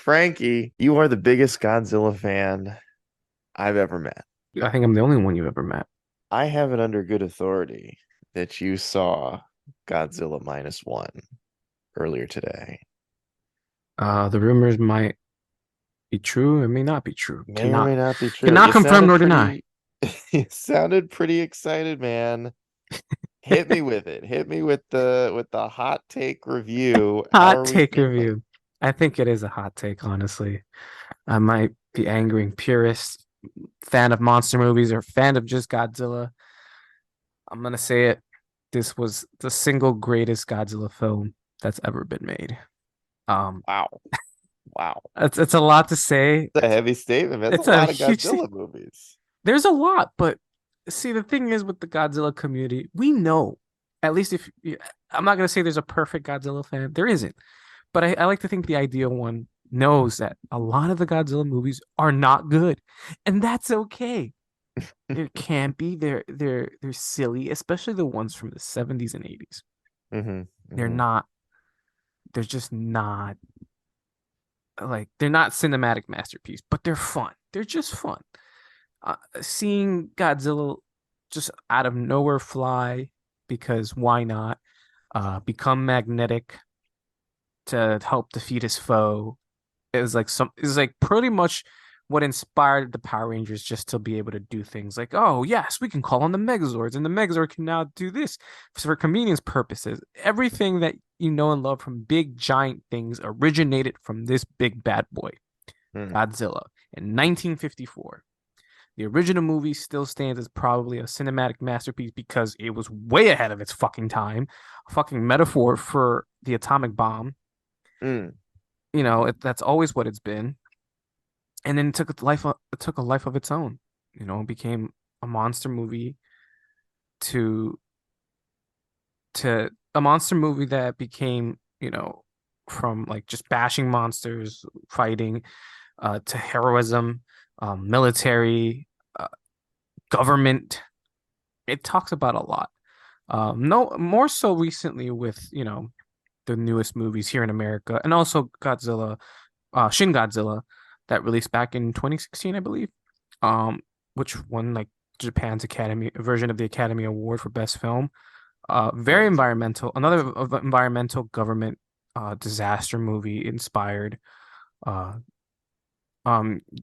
Frankie, you are the biggest Godzilla fan I've ever met. I think I'm the only one you've ever met. I have it under good authority that you saw Godzilla Minus One earlier today. The rumors might be true. It may not be true. May or may not be true. Cannot confirm nor deny. You sounded pretty excited, man. Hit me with it. Hit me with the hot take review. How Hot are we take feeling? review. I think it is a hot take, honestly. I might be angering purists, fan of monster movies, or fan of just Godzilla. I'm gonna say it. This was the single greatest Godzilla film that's ever been made. Um, Wow. Wow. it's a lot to say. It's a heavy statement, man. That's It's a a lot of huge thing. Godzilla movies. There's a lot, but see, the thing is with the Godzilla community, we know, at least if I'm not gonna say there's a perfect Godzilla fan, there isn't, but I like to think the ideal one knows that a lot of the Godzilla movies are not good, and that's okay. It can't be. They're silly, especially the ones from the 70s and 80s. hmm They're hmm not. They're just not they're not cinematic masterpiece, but they're fun. They're just fun. Seeing Godzilla just out of nowhere fly because why not? Become magnetic to help defeat his foe. It was like pretty much what inspired the Power Rangers just to be able to do things like, oh yes, we can call on the Megazords, and the Megazord can now do this for convenience purposes. Everything that you know and love from big giant things originated from this big bad boy, Godzilla, in 1954. The original movie still stands as probably a cinematic masterpiece because it was way ahead of its fucking time. A fucking metaphor for the atomic bomb. Mm. That's always what it's been. And then it took a life of its own. It became a monster movie to a monster movie that became, from like just bashing monsters, fighting, to heroism, military, uh, government. It talks about a lot. No, more so recently with, the newest movies here in America, and also Shin Godzilla, that released back in 2016, I believe. Which won like Japan's Academy version of the Academy Award for Best Film. Very Crazy. environmental, another environmental government disaster movie inspired. Uh,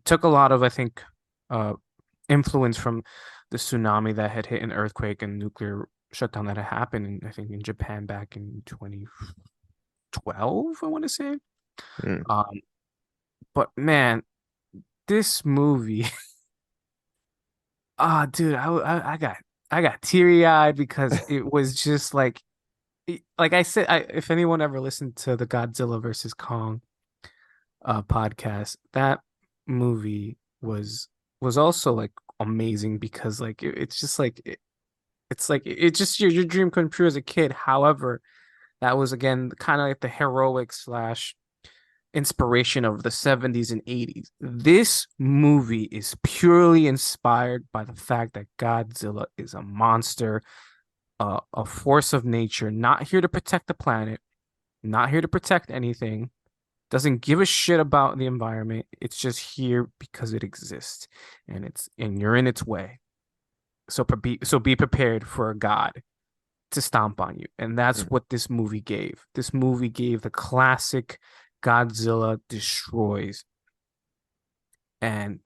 Took a lot of, I think, uh, influence from the tsunami that had hit, an earthquake and nuclear shutdown that had happened, I think, in Japan back in 2012, I want to say. Mm. Um, but man, this movie, dude, I got teary eyed because it was just like I said, if anyone ever listened to the Godzilla versus Kong podcast, that movie was also like amazing because like it's just like it's like it's just your dream come true as a kid. However, that was again kind of like the heroic slash inspiration of the 70s and 80s. This movie is purely inspired by the fact that Godzilla is a monster, a force of nature, not here to protect the planet, not here to protect anything, doesn't give a shit about the environment. It's just here because it exists, and you're in its way. So be prepared for a god to stomp on you. And that's Mm. what this movie gave. This movie gave the classic Godzilla destroys. And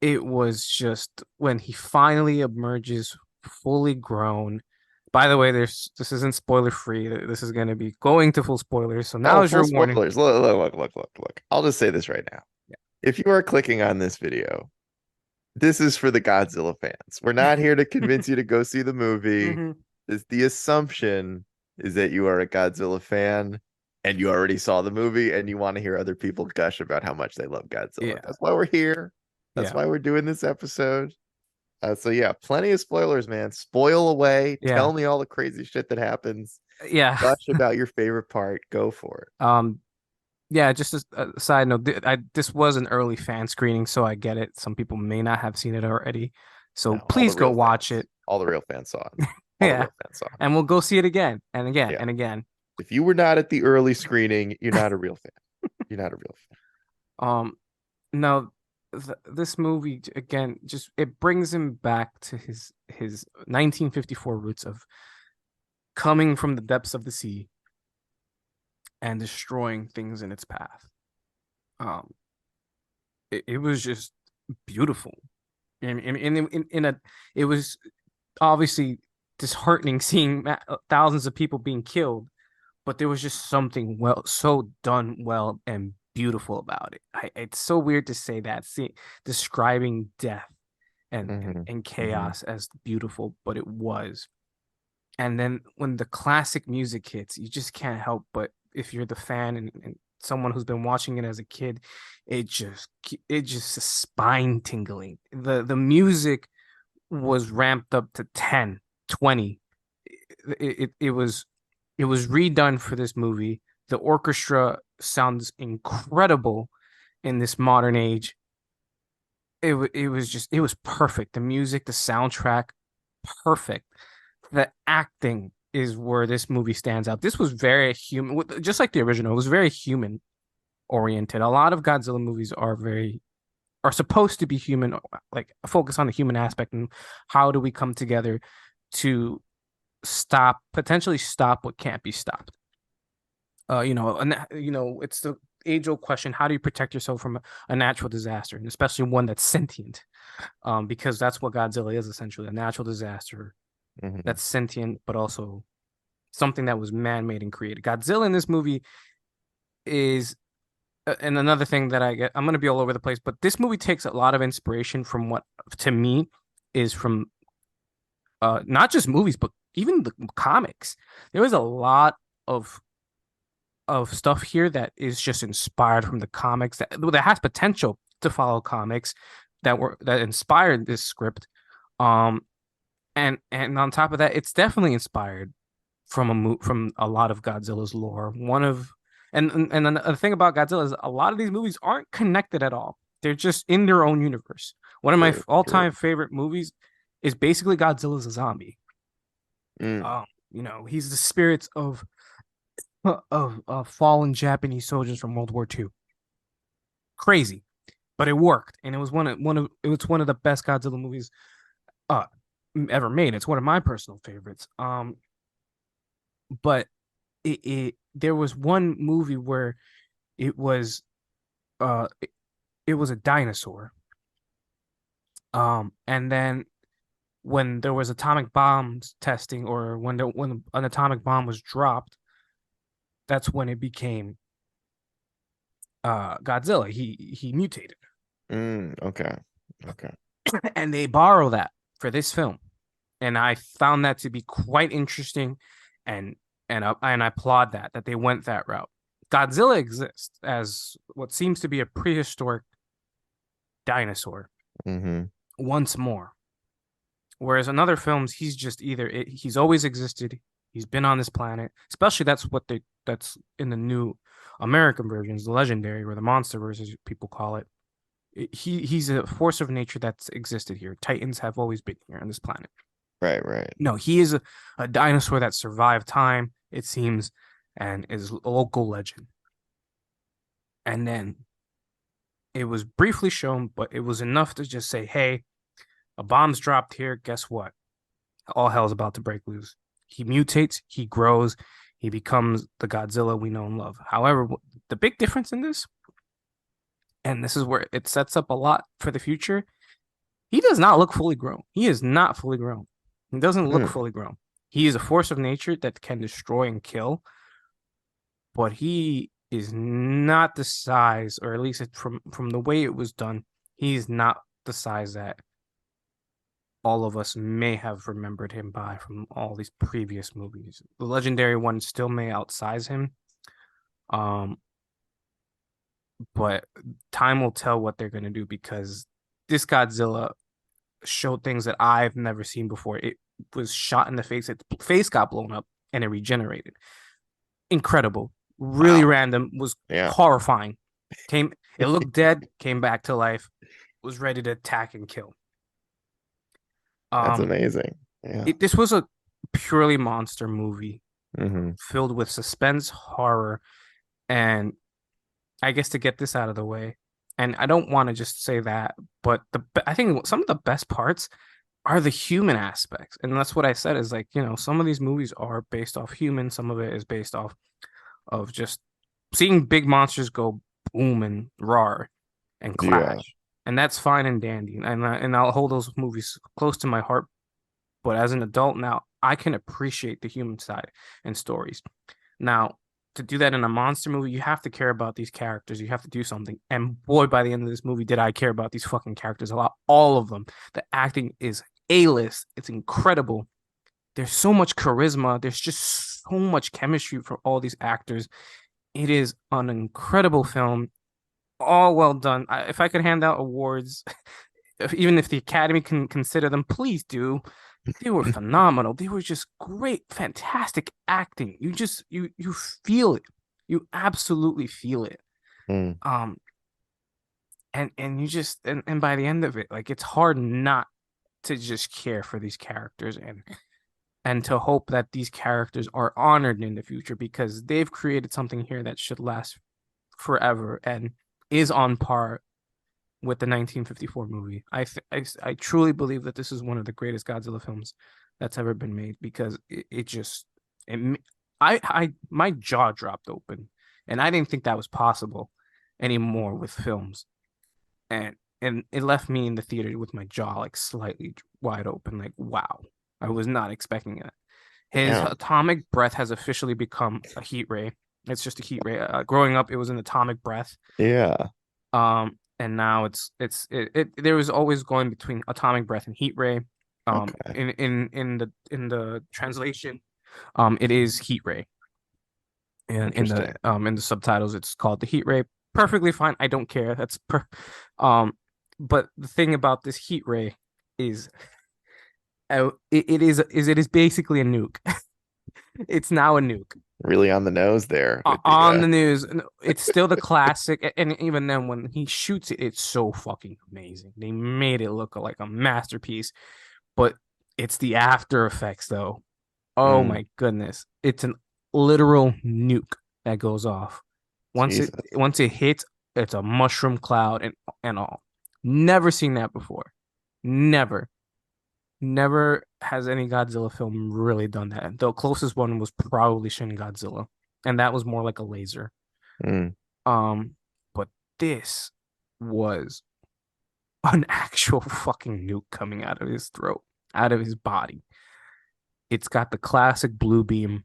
it was just when he finally emerges fully grown. By the way, this isn't spoiler free. This is going to be going to full spoilers. So now Oh, is full your warning. spoilers. Look. I'll just say this right now. Yeah. If you are clicking on this video, this is for the Godzilla fans. We're not here to convince you to go see the movie. hmm The assumption is that you are a Godzilla fan and you already saw the movie and you want to hear other people gush about how much they love Godzilla. Yeah. That's why we're here. That's Yeah. why we're doing this episode. So yeah, plenty of spoilers, man. Spoil away. Yeah. Tell me all the crazy shit that happens. Yeah. Gush about your favorite part. Go for Um, yeah, just a side note, this was an early fan screening, so I get it. Some people may not have seen it already. it. So No, all the please go real watch fans. it. All the real fans saw it. All the Yeah. real fans saw it. And we'll go see it again and again Yeah. and again. If you were not at the early screening, you're not a real fan. You're not a real fan. Um, no, this movie again just it brings him back to his 1954 roots of coming from the depths of the sea and destroying things in its path. Um, it was just beautiful, and in a it was obviously disheartening seeing thousands of people being killed, but there was just something so done well and beautiful about it. It's so weird to say that, describing death Hmm. and Hmm. chaos as beautiful, but it was. And then when the classic music hits, you just can't help but if you're the fan and someone who's been watching it as a kid, it just it just is spine tingling. The music was ramped up to 10, 20. It was redone for this movie. The orchestra sounds incredible in this modern age. It was just it was perfect. The music, the soundtrack, perfect. The acting is where this movie stands out. This was very human, just like the original. It was very human oriented. A lot of Godzilla movies are supposed to be human, like focus on the human aspect and how do we come together to potentially stop what can't be stopped. It's the age-old question: how do you protect yourself from a natural disaster, and especially one that's sentient? Because that's what Godzilla is essentially, a natural disaster Hmm. that's sentient, but also something that was man-made and created. Godzilla in this movie is, and another thing that I'm going to be all over the place, but this movie takes a lot of inspiration from what, to me, is from not just movies, but even the comics. There was a lot of stuff here that is just inspired from the comics that has potential to follow comics that inspired this script. Um, and on top of that, it's definitely inspired from a lot of Godzilla's lore. And the thing about Godzilla is a lot of these movies aren't connected at all. They're just in their own universe. One of my True. True. all-time favorite movies is basically Godzilla's a zombie. Mm. He's the spirits of fallen Japanese soldiers from World War II. Crazy, but it worked, and it was one of the best Godzilla movies uh ever made. It's one of my personal favorites. But there was one movie where it was uh it, it was a dinosaur. And then when there was atomic bombs testing, or when an atomic bomb was dropped, that's when it became Godzilla. He mutated, Mm. Okay. Okay. and they borrow that for this film, and I found that to be quite interesting, and and I applaud that they went that route. Godzilla exists as what seems to be a prehistoric dinosaur Hmm. once more. Whereas in other films, he's always existed. He's been on this planet. Especially that's in the new American versions, the legendary or the monster versions people call it. He's a force of nature that's existed here. Titans have always been here on this planet. Right. Right. No, he is a dinosaur that survived time, it seems, and is a local legend. And then it was briefly shown, but it was enough to just say, hey, a bomb's dropped here. Guess what? All hell's about to break loose. He mutates, he grows, he becomes the Godzilla we know and love. However, the big difference in this, and this is where it sets up a lot for the future, he does not look fully grown. He is not fully grown. He doesn't look Mm. fully grown. He is a force of nature that can destroy and kill, but he is not the size, or at least from the way it was done, he's not the size that all of us may have remembered him by from all these previous movies. The legendary one still may outsize him. Um, but time will tell what they're gonna do, because this Godzilla showed things that I've never seen before. It was shot in the face, its face got blown up and it regenerated. Incredible. Really Wow. random, was Yeah. horrifying. It looked dead, came back to life, was ready to attack and kill. That's Um, amazing. Yeah. this was a purely monster movie Hmm. filled with suspense, horror, and I guess to get this out of the way, And I don't want to just say that, but I think some of the best parts are the human aspects. And that's what I said is like, some of these movies are based off human, some of it is based off of just seeing big monsters go boom and roar and Yeah. clash. And that's fine and dandy. And I'll hold those movies close to my heart. But as an adult now, I can appreciate the human side and stories. Now, to do that in a monster movie, you have to care about these characters. You have to do something. And boy, by the end of this movie, did I care about these fucking characters a lot. All of them. The acting is A-list. It's incredible. There's so much charisma. There's just so much chemistry for all these actors. It is an incredible film. All well done. If I could hand out awards, even if the Academy can consider them, please do. They were phenomenal. They were just great, fantastic acting. You feel it. You absolutely feel it. Mm. Um, and you just and by the end of it, like it's hard not to just care for these characters and to hope that these characters are honored in the future because they've created something here that should last forever and is on par with the 1954 movie. I truly believe that this is one of the greatest Godzilla films that's ever been made because it just it I my jaw dropped open and I didn't think that was possible anymore with films and it left me in the theater with my jaw like slightly wide open like wow, I was not expecting it. His Damn. atomic breath has officially become a heat ray. It's just a heat ray. Growing up, it was an atomic breath. Yeah. And now it there was always going between atomic breath and heat ray. Okay. In the translation, it is heat ray. And Interesting. in the subtitles, it's called the heat ray. Perfectly fine. I don't care. But the thing about this heat ray is, it is basically a nuke. It's now a nuke. Really on the nose there with the On the news. It's still the classic, and even then, when he shoots it, it's so fucking amazing. They made it look like a masterpiece, but it's the after effects, though. Oh mm, my goodness, it's an literal nuke that goes off. Jesus. Once it hits, it's a mushroom cloud and all. Never seen that before. Never. Never has any Godzilla film really done that. The closest one was probably Shin Godzilla, and that was more like a laser. Mm, But this was an actual fucking nuke coming out of his throat, out of his body. It's got the classic blue beam,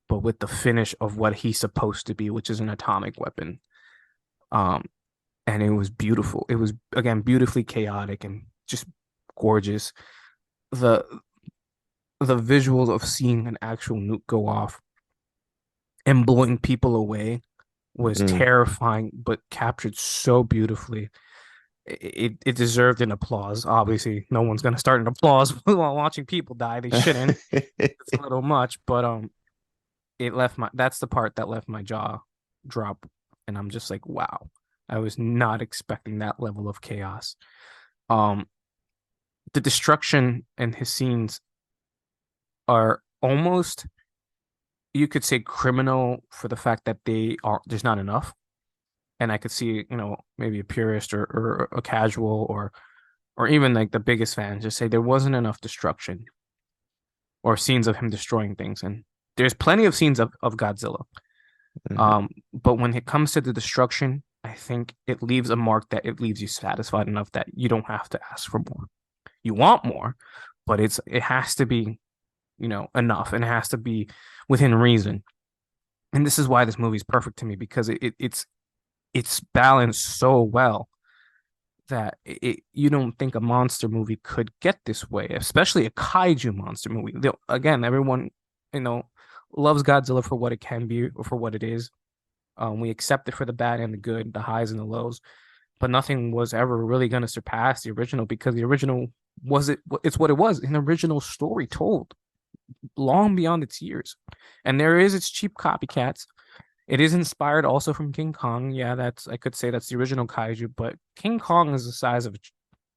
but with the finish of what he's supposed to be, which is an atomic weapon. Um, and it was beautiful. It was again beautifully chaotic and just gorgeous. The the visuals of seeing an actual nuke go off and blowing people away was mm. terrifying, but captured so beautifully. It deserved an applause. Obviously, no one's gonna start an applause while watching people die. They shouldn't. It's a little much, but it left my that's the part that left my jaw drop, and I'm just like, wow. I was not expecting that level of chaos. Um, the destruction in his scenes are almost, you could say, criminal for the fact that there's not enough. And I could see, maybe a purist or a casual or even like the biggest fans just say there wasn't enough destruction or scenes of him destroying things. And there's plenty of scenes of Godzilla. Mhm. But when it comes to the destruction, I think it leaves a mark that it leaves you satisfied enough that you don't have to ask for more. You want more, but it has to be, enough, and it has to be within reason. And this is why this movie is perfect to me because it's balanced so well that you don't think a monster movie could get this way, especially a kaiju monster movie. Again, everyone, you know, loves Godzilla for what it can be or for what it is. We accept it for the bad and the good, the highs and the lows, but nothing was ever really going to surpass the original because the original it's what it was, an original story told long beyond its years. And there is its cheap copycats. It is inspired also from King Kong. Yeah, I could say that's the original kaiju, but King Kong is the size of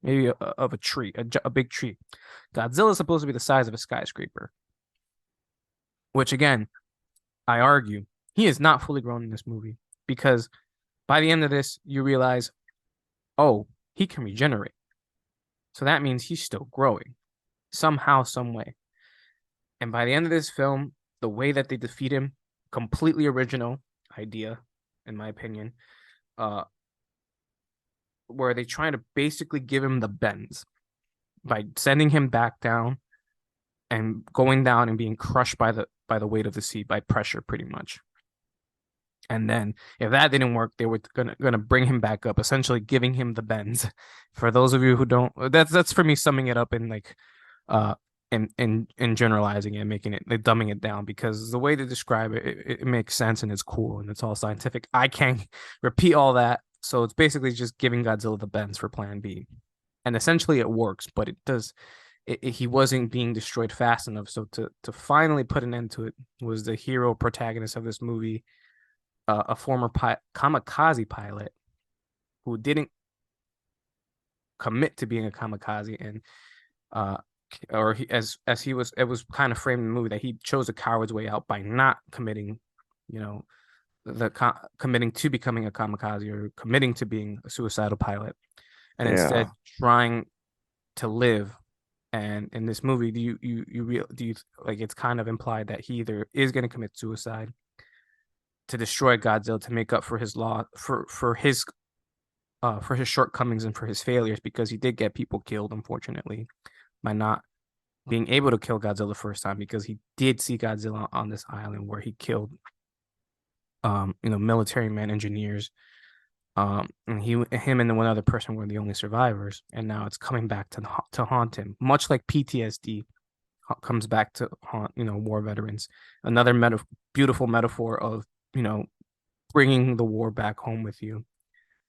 maybe of a tree, a big tree. Godzilla is supposed to be the size of a skyscraper, which again, I argue he is not fully grown in this movie because by the end of this, you realize oh, he can regenerate. So that means he's still growing somehow, some way. And by the end of this film, the way that they defeat him, completely original idea, in my opinion, uh, where they try to basically give him the bends by sending him back down and going down and being crushed by the weight of the sea by pressure, pretty much. And then if that didn't work, they were gonna bring him back up, essentially giving him the bends. For those of you who don't, that's for me summing it up in like uh in generalizing it, making it like dumbing it down, because the way to describe it, it makes sense and it's cool and it's all scientific. I can't repeat all that. So it's basically just giving Godzilla the bends for plan B. And essentially it works, but it does he wasn't being destroyed fast enough. So to finally put an end to it was the hero protagonist of this movie, a former kamikaze pilot who didn't commit to being a kamikaze, and uh or he, as he was, it was kind of framed in the movie that he chose a coward's way out by not committing, you know, committing to becoming a kamikaze or committing to being a suicidal pilot, and instead Yeah. trying to live. And in this movie, do you like, it's kind of implied that he either is going to commit suicide to destroy Godzilla to make up for his law for his shortcomings and for his failures, because he did get people killed, unfortunately, by not being able to kill Godzilla the first time, because he did see Godzilla on this island where he killed military men, engineers, and him and one other person were the only survivors, and now it's coming back to haunt him, much like PTSD comes back to haunt war veterans. Another beautiful metaphor of bringing the war back home with you.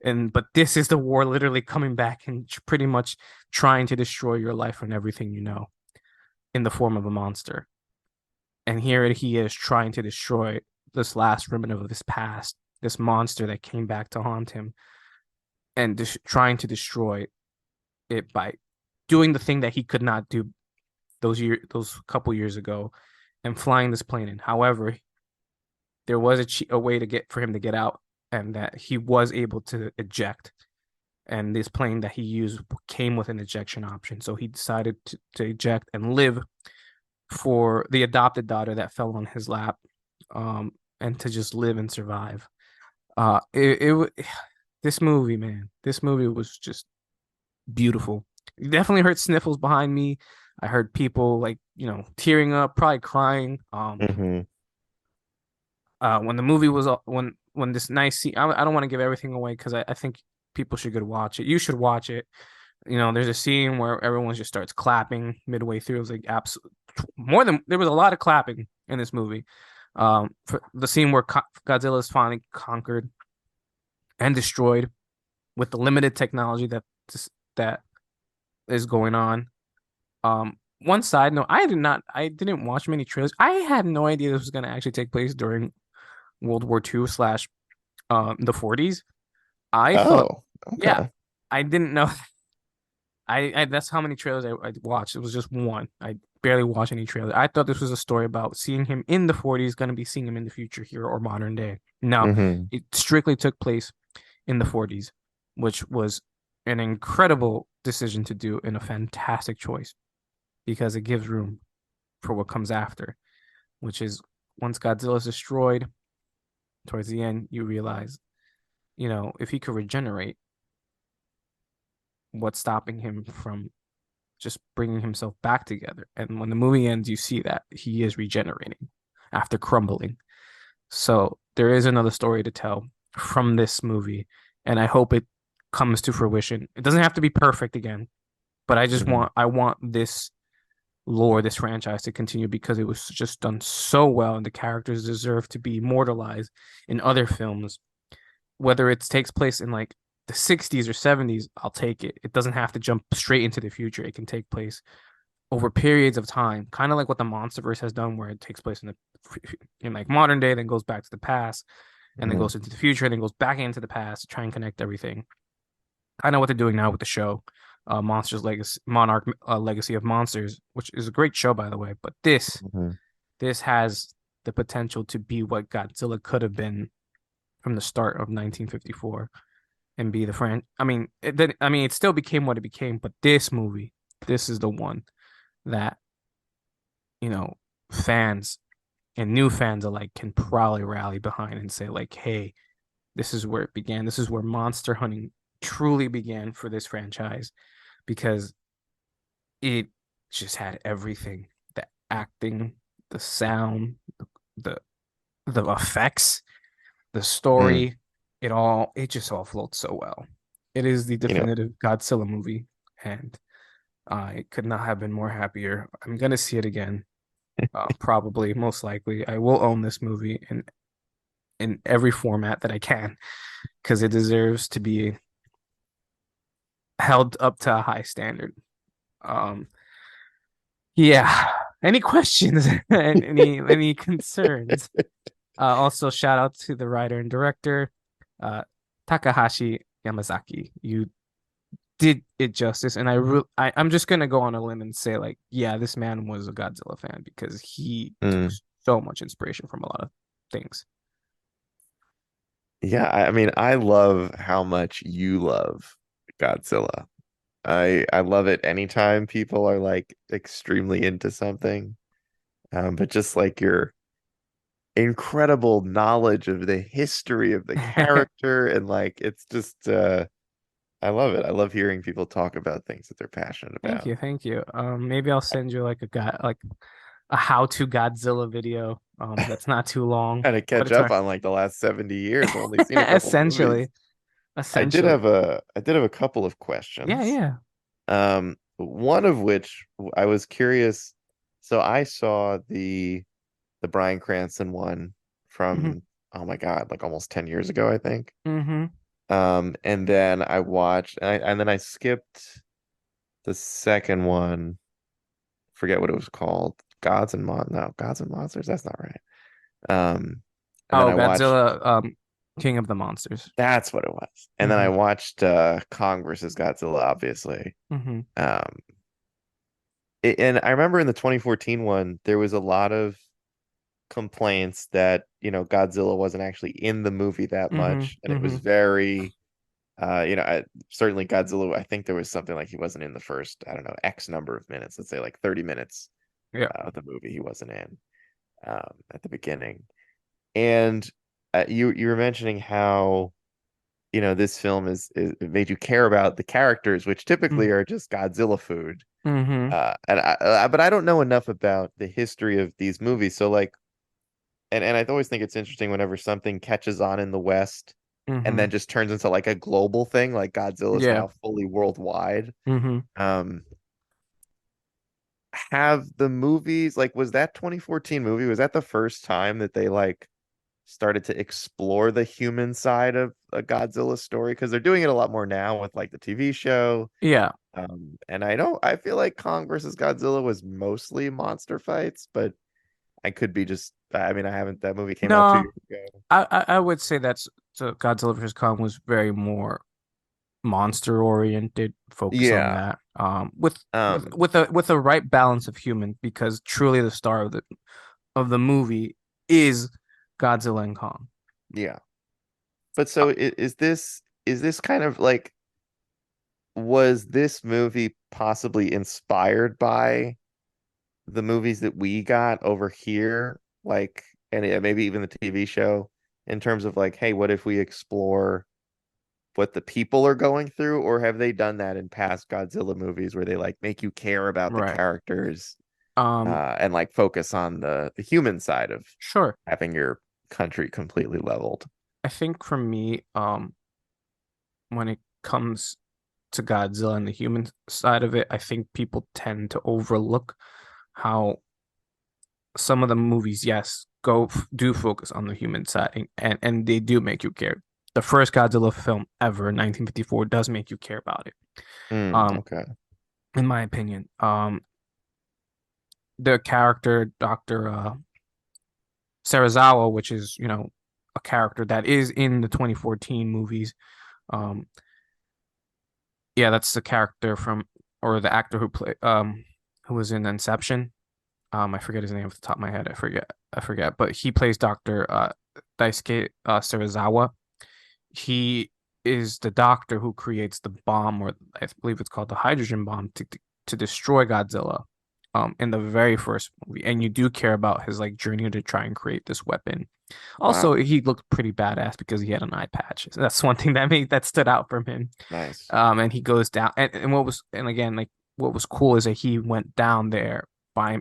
And but this is the war literally coming back and pretty much trying to destroy your life and everything you know, in the form of a monster. And here he is trying to destroy this last remnant of his past, this monster that came back to haunt him, and trying to destroy it by doing the thing that he could not do those couple years ago, and flying this plane in. However, there was a way to get for him to get out, and that he was able to eject. And this plane that he used came with an ejection option, so he decided to eject and live for the adopted daughter that fell on his lap, and to just live and survive. It this movie, man, this movie was just beautiful. You definitely heard sniffles behind me. I heard people like tearing up, probably crying. Hmm. When the movie was when this nice scene, I don't want to give everything away because I think people should go watch it. You should watch it. There's a scene where everyone just starts clapping midway through. It was like absolute more than there was a lot of clapping in this movie. For the scene where Godzilla is finally conquered and destroyed with the limited technology that is going on. One side note, I didn't watch many trailers. I had no idea this was going to actually take place during World War II slash the 40s. I thought, Oh, yeah, okay. I didn't know. I that's how many trailers I watched. It was just one. I barely watched any trailers. I thought this was a story about seeing him in the 40s, going to be seeing him in the future here or modern day. No, Hmm. it strictly took place in the 40s, which was an incredible decision to do and a fantastic choice, because it gives room for what comes after, which is once Godzilla is destroyed, towards the end, you realize, if he could regenerate, what's stopping him from just bringing himself back together? And when the movie ends, you see that he is regenerating after crumbling. So there is another story to tell from this movie, and I hope it comes to fruition. It doesn't have to be perfect again, but Hmm. I want this lore, this franchise to continue, because it was just done so well and the characters deserve to be immortalized in other films. Whether it takes place in like the 60s or 70s, I'll take it. It doesn't have to jump straight into the future. It can take place over periods of time, kind of like what the MonsterVerse has done, where it takes place in like modern day, then goes back to the past, and then Hmm. goes into the future, and then goes back into the past to try and connect everything. I know what they're doing now with the show, Monsters Legacy, Monarch Legacy of Monsters, which is a great show, by the way. But Hmm. this has the potential to be what Godzilla could have been from the start of 1954. and be the friend. I mean, it still became what it became, but this movie, this is the one that, you know, fans and new fans alike can probably rally behind and say like, hey, this is where it began. This is where monster hunting truly began for this franchise because it just had everything: the acting, the sound, the the effects, the Mm, story, it just all flowed so well. It is the you know, definitive Godzilla movie, and I could not have been more happier. I'm gonna see it again. Probably, most likely. I will own this movie in every format that I can because it deserves to be held up to a high standard. Um, yeah. Any questions? Any concerns? Also, shout out to the writer and director, uh, Takahashi Yamazaki. You did it justice, and I'm just gonna go on a limb and say like, yeah, this man was a Godzilla fan because he took mm. so much inspiration from a lot of things. Yeah, I mean, I love how much you love Godzilla. I love it anytime people are like extremely into something. But just like your incredible knowledge of the history of the character and like it's just I love it. I love hearing people talk about things that they're passionate Thank about. you, thank you. Maybe I'll send you like a how-to Godzilla video. That's not too long, Kind of but catch it's up our on like the last 70 years. I've only seen a couple movies. essentially, essentially. I did have a couple of Yeah, questions. yeah. One of which I was curious. So I saw the Bryan Cranston one Hmm. from, oh my God, like almost 10 years ago, I think. Hmm. And then I watched and then I skipped the second one. Forget what it was called. Gods and Monsters. That's not right. Um, and then Oh, I watched Godzilla, King of the Monsters. that's what it was. And then I Hmm. watched Kong versus Godzilla, obviously. Hmm. Um, and I remember in the 2014 one, there was a lot of complaints that, Godzilla wasn't actually in the movie that Hmm. much, and it was Hmm. very certainly Godzilla, I think there was something like he wasn't in the first, I don't know, X number of minutes, let's say like 30 minutes Yeah. of the movie he wasn't in at the beginning. And you were mentioning how, this film is it made you care about the characters, which typically are just Godzilla food. Hmm. But I don't know enough about the history of these movies. So like, and I always think it's interesting whenever something catches on in the West and then Hmm. just turns into like a global thing, like Godzilla is Yeah. now fully worldwide. Hmm. Um, have the movies like was that 2014 movie? Was that the first time that they like started to explore the human side of a Godzilla story? Because they're doing it a lot more now with like the TV show. Yeah. And I feel like Kong versus Godzilla was mostly monster fights, but I could be just, I mean, I haven't, that movie came out two No, years ago. I would say that's so Godzilla vs. Kong was very more monster oriented, focus on Yeah. that. With Um, with a right balance of human, because truly the star of the movie is Godzilla and Kong. yeah. But Uh, so is this kind of like was this movie possibly inspired by the movies that we got over here? Like, and maybe even the TV show in terms of like, hey, what if we explore what the people are going through, or have they done that in past Godzilla movies where they like make you care about the right. characters Um, and like focus on the human side of sure. having your country completely leveled? I think for me, when it comes to Godzilla and the human side of it, I think people tend to overlook how some of the movies, yes, do focus on the human side, and they do make you care. The first Godzilla film ever in 1954 does make you care about it. Okay. In my opinion. The character Dr. Sarazawa, which is, a character that is in the 2014 movies. Um, yeah, that's the character from or the actor who was in Inception. I forget his name off the top of my head. I forget, but he plays Dr. Daisuke Sarazawa. He is the doctor who creates the bomb, or I believe it's called the hydrogen bomb, to destroy Godzilla. In the very first movie, and you do care about his like journey to try and create this weapon. Also, Wow. he looked pretty badass because he had an eye patch. So that's one thing that stood out from him. Nice. And he goes down, and what was, and again, like what was cool is that he went down there by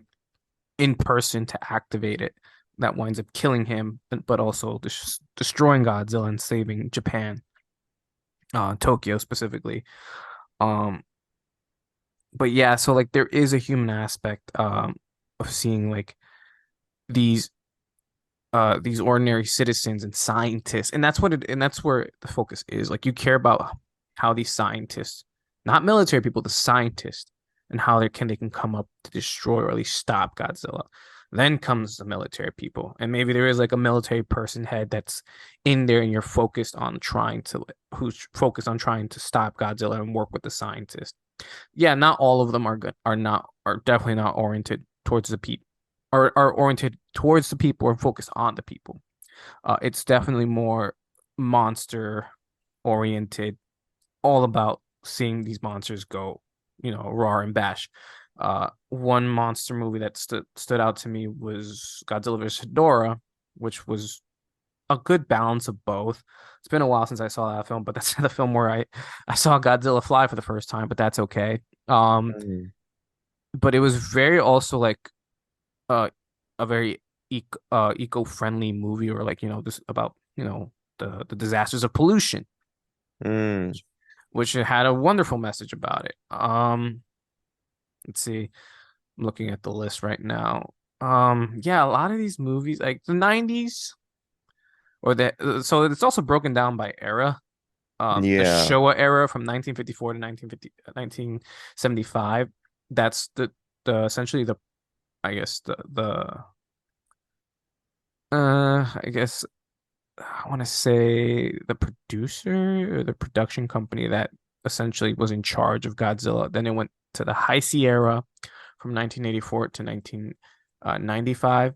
in person to activate it. That winds up killing him, but also destroying Godzilla and saving Japan, Tokyo specifically. Um, but yeah, so like there is a human aspect of seeing like these these ordinary citizens and scientists, and that's where the focus is. Like you care about how these scientists, not military people, the scientists, and how they can come up to destroy or at least stop Godzilla. Then comes the military people, and maybe there is like a military person head that's in there, and you're focused on trying to who's focused on trying to stop Godzilla and work with the scientists. Yeah, not all of them are good, are definitely not oriented towards the people, are oriented towards the people or focused on the people. It's definitely more monster oriented, all about seeing these monsters go, roar and bash. One monster movie that stood out to me was Godzilla vs. Hedorah, which was a good balance of both. It's been a while since I saw that film, but that's the film where I saw Godzilla fly for the first time, but that's okay. Mm. But it was very also like uh a very eco-friendly movie, or like, this about, the disasters of pollution, Mm. which it had a wonderful message about it. Let's see. I'm looking at the list right now. Yeah, a lot of these movies, like the 90s, so it's also broken down by era. The Yeah. Showa era from 1954 to 1975. That's the essentially the I guess I guess I want to say the producer or the production company that essentially was in charge of Godzilla. Then it went to the Heisei era from 1984 to 1995.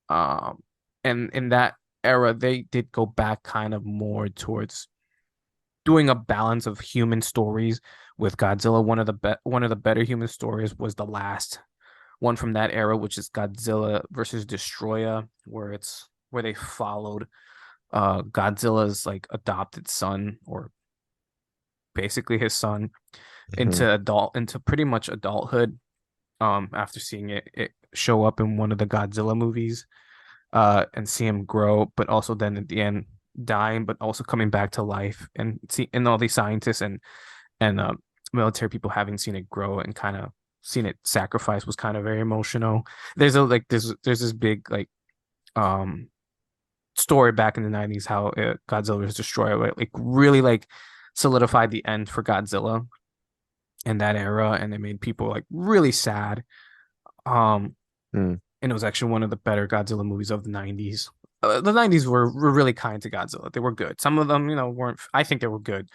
Um, and in that era, they did go back kind of more towards doing a balance of human stories with Godzilla. One of the better human stories was the last one from that era, which is Godzilla versus Destroyer, where they followed Godzilla's like adopted son, or basically his son, Hmm. into pretty much adulthood, after seeing it show up in one of the Godzilla movies, and see him grow, but also then at the end dying, but also coming back to life, and all these scientists and military people having seen it grow and kind of seen it sacrifice was kind of very emotional. There's this big like um story back in the 90s how Godzilla was destroyed, right? Like really like solidified the end for Godzilla in that era, and it made people like really sad. Um, Mm. and it was actually one of the better Godzilla movies of the 90s. The 90s were really kind to Godzilla. They were good. Some of them, weren't. I think they were good.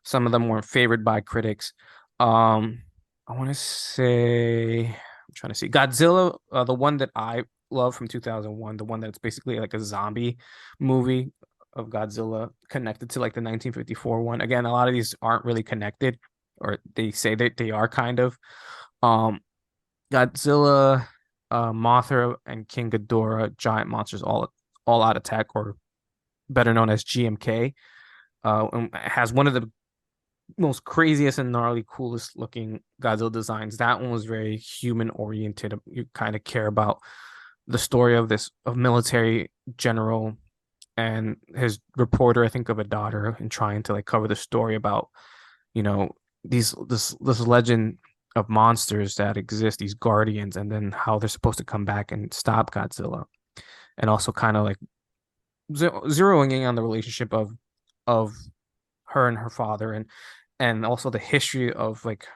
Some of them weren't favored by critics. Um, I want to say, I'm trying to see Godzilla, the one that I love from 2001, the one that's basically like a zombie movie of Godzilla connected to like the 1954 one. Again, a lot of these aren't really connected, or they say that they are kind of. Um, Godzilla, Mothra, and King Ghidorah, giant monsters, all out attack, or better known as GMK. And has one of the most craziest and gnarly, coolest looking Godzilla designs. That one was very human oriented. You kind of care about the story of military general and his reporter, I think, of a daughter, and trying to like cover the story about, you know, this legend of monsters that exist, these guardians, and then how they're supposed to come back and stop Godzilla, and also kind of like zeroing in on the relationship of her and her father, and also the history of like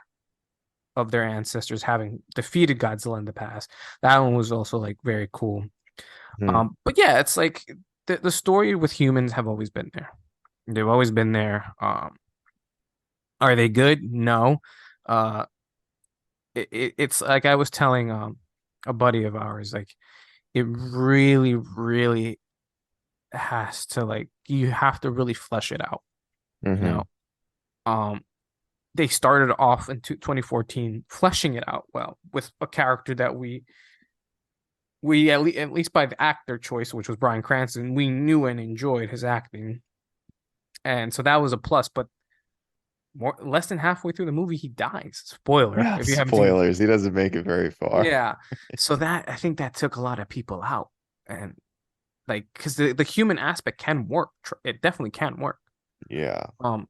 of their ancestors having defeated Godzilla in the past. That one was also like very cool. Mm. But yeah, it's like the story with humans have always been there. They've always been there. Are they good? No. Uh, it's like I was telling a buddy of ours, like it really, really has to, like, you have to really flesh it out. You know, Hmm. um, they started off in 2014 fleshing it out well with a character that we at least by the actor choice, which was Bryan Cranston, we knew and enjoyed his acting, and so that was a plus. But less than halfway through the movie, he dies. Spoiler Yeah, if you haven't seen. spoilers. He doesn't make it very far. Yeah, so that I think that took a lot of people out, and like because the human aspect can work. It definitely can work. Yeah. Um,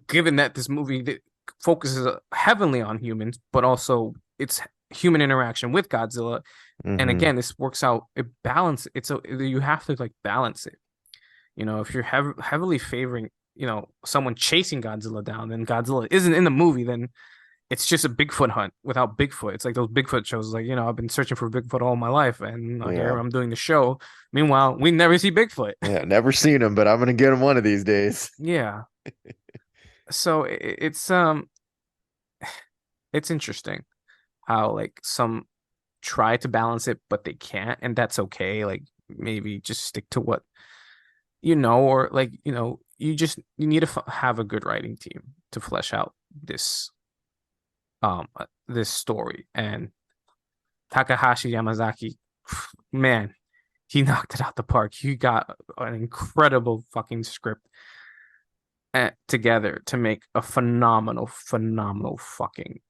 given that this movie focuses heavily on humans, but also it's human interaction with Godzilla. And Hmm. again, this works out. It balance. It's a you have to like balance it. You know, if you're heavily favoring, someone chasing Godzilla down, then Godzilla isn't in the movie. Then it's just a Bigfoot hunt without Bigfoot. It's like those Bigfoot shows. Like I've been searching for Bigfoot all my life, and here Yeah. I'm doing the show. Meanwhile, we never see Bigfoot. Yeah. Never seen him, but I'm gonna get him one of these days. Yeah. So it's interesting how like some try to balance it, but they can't, and that's okay. Like maybe just stick to what or like you need to have a good writing team to flesh out this story. And Takahashi Yamazaki, man, he knocked it out the park. He got an incredible fucking script together to make a phenomenal, phenomenal fucking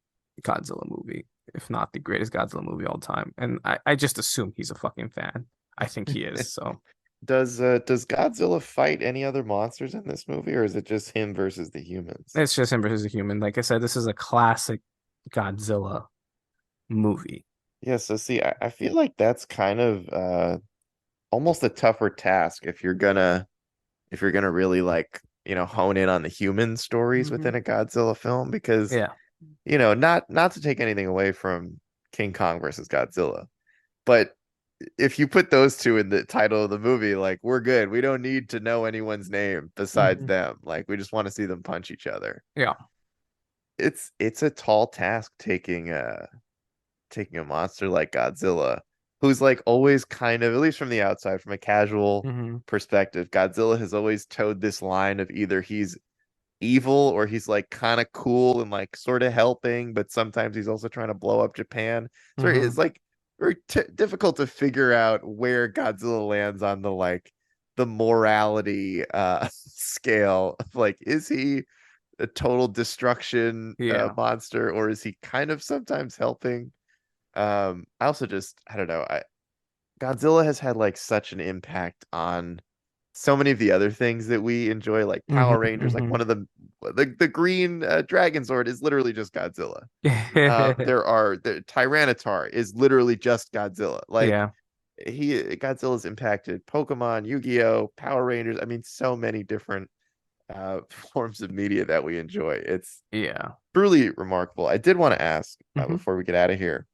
Godzilla movie, if not the greatest Godzilla movie of all time. And I just assume he's a fucking fan. I think he is. So Does Godzilla fight any other monsters in this movie, or is it just him versus the humans? it's just him versus a human. Like I said, this is a classic Godzilla movie. Yeah, so see, I feel like that's kind of almost a tougher task if you're gonna really like, hone in on the human stories Hmm. within a Godzilla film because, Yeah. not to take anything away from King Kong versus Godzilla, but if you put those two in the title of the movie, like we're good. We don't need to know anyone's name besides Hmm. them. Like we just want to see them punch each other. Yeah. It's a tall task taking a monster like Godzilla, who's like always kind of, at least from the outside, from a casual Hmm. perspective, Godzilla has always towed this line of either he's evil or he's like kind of cool and like sort of helping, but sometimes he's also trying to blow up Japan. So it's Hmm. like very difficult to figure out where Godzilla lands on the like the morality scale of like, is he a total destruction Yeah. monster, or is he kind of sometimes helping? I also just, I don't know, Godzilla has had like such an impact on so many of the other things that we enjoy, like Hmm. Power Rangers. Like Hmm. one of the green Dragon Sword is literally just Godzilla. The Tyranitar is literally just Godzilla. Like Yeah. Godzilla's impacted Pokemon, Yu-Gi-Oh, Power Rangers. I mean, so many different forms of media that we enjoy. It's Yeah. truly remarkable. I did want to ask Hmm. before we get out of here,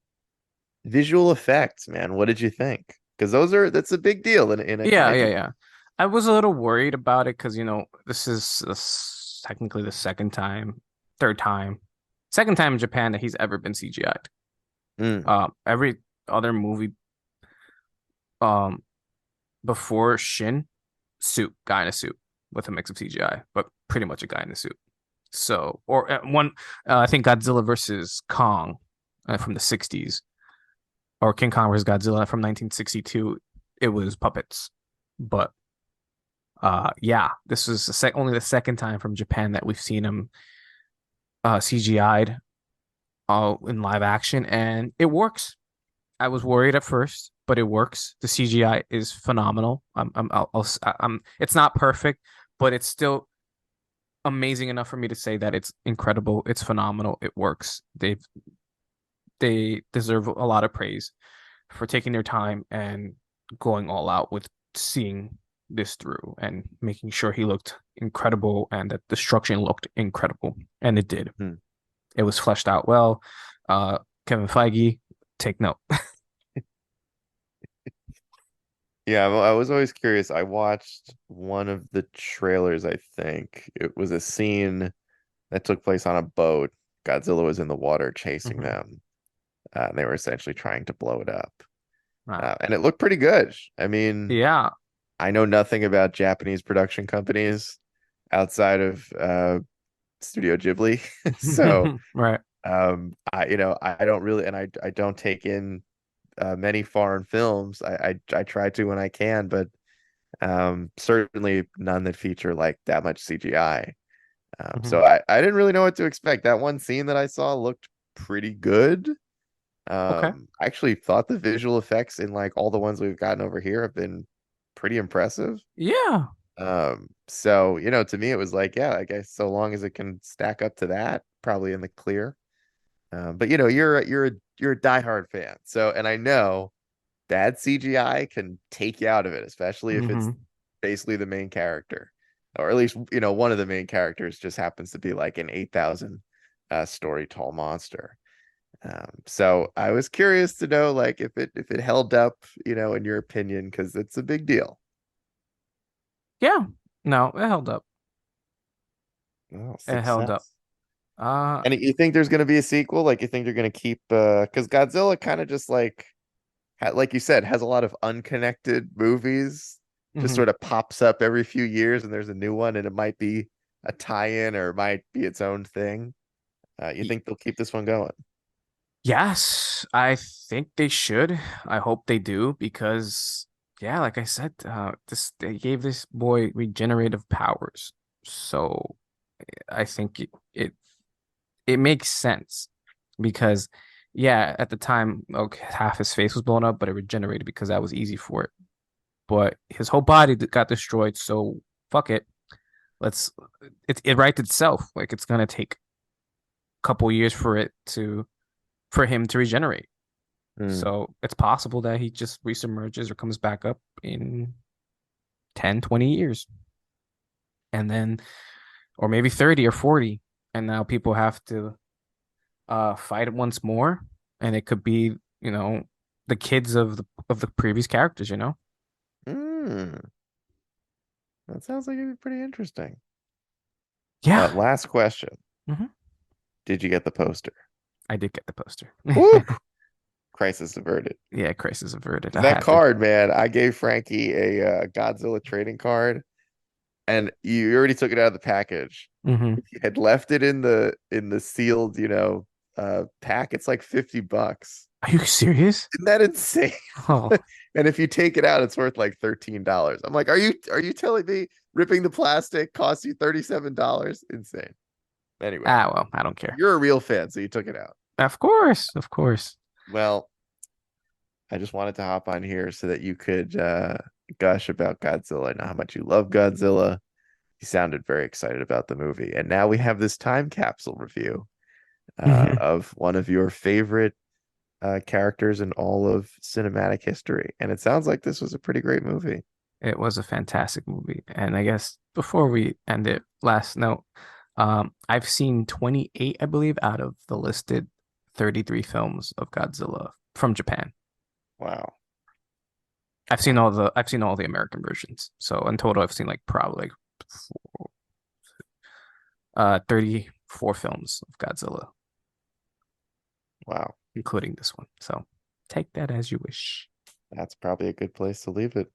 visual effects, man. What did you think? Because that's a big deal in a Yeah. Yeah. kaiju Yeah. movie. I was a little worried about it because, this is technically the third time, second time in Japan that he's ever been CGI'd. Mm, Every other movie um before Shin, guy in a suit with a mix of CGI, but pretty much a guy in a suit. So, or I think Godzilla versus Kong from the 60s, or King Kong versus Godzilla from 1962, it was puppets. But yeah, this was only the second time from Japan that we've seen him CGI'd in live action, and it works. I was worried at first, but it works. The CGI is phenomenal. It's not perfect, but it's still amazing enough for me to say that it's incredible. It's phenomenal. It works. They deserve a lot of praise for taking their time and going all out with seeing this through and making sure he looked incredible and that the structure looked incredible. And it did. mm. It was fleshed out well. Uh, Kevin Feige, take note. Yeah, I was always curious. I watched one of the trailers, I think. It was a scene that took place on a boat. Godzilla was in the water chasing Mhm. them. And they were essentially trying to blow it up. Wow. And it looked pretty good. I mean, Yeah. I know nothing about Japanese production companies. outside of Studio Ghibli. So Right. I don't really, and I don't take in many foreign films. I try to when I can, but certainly none that feature like that much CGI. Hmm. So I didn't really know what to expect. That one scene that I saw looked pretty good. Okay. I actually thought the visual effects in like all the ones we've gotten over here have been pretty impressive. Yeah. So to me it was like, yeah, I guess so long as it can stack up to that, probably in the clear. But you're a diehard fan. So, and I know bad CGI can take you out of it, especially if it's Hmm. basically the main character, or at least one of the main characters just happens to be like an 8,000 story tall monster. So I was curious to know like if it held up, in your opinion, because it's a big deal. Yeah. No, it held up. Oh, It Sixth held up. Sense. Uh, And you think there's going to be a sequel? Like you think they're going to keep because Godzilla kind of just like you said, has a lot of unconnected movies. Just mhm. sort of pops up every few years, and there's a new one, and it might be a tie-in or it might be its own thing. You Y- think they'll keep this one going? Yes, I think they should. I hope they do because, yeah, like I said, this they gave this boy regenerative powers, so I think it makes sense because, yeah, at the time, okay, half his face was blown up, but it regenerated because that was easy for it. But his whole body got destroyed, so fuck it. Let's it writes itself. Like it's gonna take a couple years for him to regenerate. Hmm. So it's possible that he just resubmerges or comes back up in 10, 20 years. And then, or maybe 30 or 40. And now people have to fight it once more. And it could be, the kids of the previous characters. Hmm. That sounds like it'd be pretty interesting. Yeah. Last question. Hmm. Did you get the poster? I did get the poster. Woo! Crisis averted. Yeah, crisis averted. I That had to. card, man, I gave Frankie a Godzilla trading card, and you already took it out of the package. Hmm. If you had left it in the sealed, pack, it's like $50. Are you serious? Isn't that insane? Oh, And if you take it out, it's worth like $13. I'm like, are you telling me ripping the plastic costs you $37? Insane. Anyway, well, I don't care. you're a real fan, so you took it out. Of course, of course. Well, I just wanted to hop on here so that you could gush about Godzilla. I know how much you love Godzilla. You sounded very excited about the movie. And now we have this time capsule review Hmm. of one of your favorite characters in all of cinematic history. And it sounds like this was a pretty great movie. It was a fantastic movie. And I guess before we end it, last note, I've seen 28, I believe, out of the listed 33 films of Godzilla from Japan. Wow. I've Wow. seen all the American versions. So in total, I've seen like probably like 34 films of Godzilla, Wow. including this one. So take that as you wish. That's probably a good place to leave it.